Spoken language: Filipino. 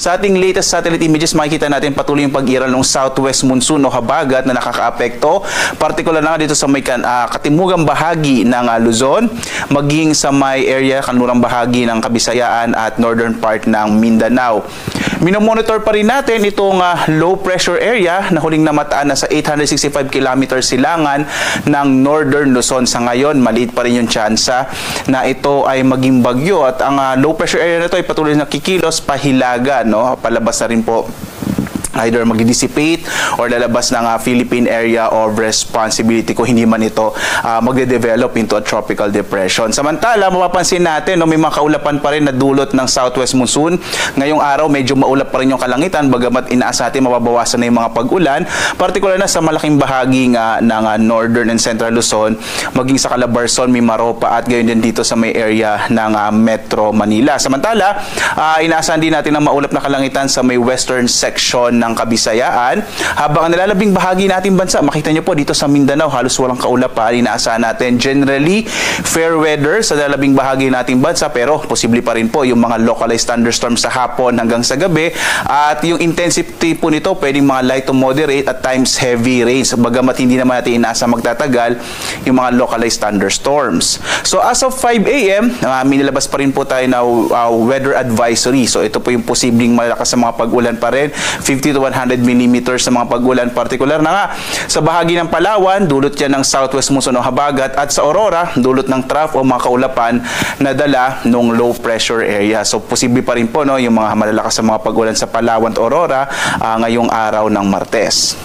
Sa ating latest satellite images, makikita natin patuloy yung pag-iral ng southwest monsoon o habagat na nakakaapekto. Partikular na dito sa may katimugang bahagi ng Luzon, maging sa may area, kanlurang bahagi ng Kabisayaan at northern part ng Mindanao. Minomonitor pa rin natin itong low pressure area na huling namataan na sa 865 km silangan ng northern Luzon. Sa ngayon, maliit pa rin yung tsansa na ito ay maging bagyo at ang low pressure area na ito ay patuloy na kikilos pahilaga, no? Palabas na rin po, either mag-dissipate or lalabas ng Philippine Area of Responsibility kung hindi man ito magde-develop into a tropical depression. Samantala, mapapansin natin, no, may mga kaulapan pa rin na dulot ng southwest monsoon. Ngayong araw, medyo maulap pa rin yung kalangitan, bagamat inaasa natin mababawasan na yung mga pag-ulan, partikular na sa malaking bahagi ng northern and central Luzon, maging sa Calabarzon, Mimaropa at gayon din dito sa may area ng Metro Manila. Samantala, inaasahan din natin ang maulap na kalangitan sa may western section ng Kabisayaan, habang ang nalalabing bahagi nating bansa, makita nyo po dito sa Mindanao, halos walang kaulapan. Inaasahan natin generally fair weather sa nalalabing bahagi nating bansa, pero posible pa rin po yung mga localized thunderstorms sa hapon hanggang sa gabi, at yung intensity po nito pwedeng mga light to moderate at times heavy rains, bagamat hindi naman natin inaasa magtatagal yung mga localized thunderstorms. So as of 5 a.m., minilabas pa rin po tayo na weather advisory. So ito po yung posibleng malakas sa mga pag-ulan pa rin, 50 to 100 millimeters sa mga pag-ulan. Partikular na nga sa bahagi ng Palawan, dulot yan ng southwest monsoon o habagat, at sa Aurora, dulot ng trough o mga kaulapan na dala ng low pressure area. So posible pa rin po, no, yung mga malalakas sa mga pag-ulan sa Palawan at Aurora ngayong araw ng Martes.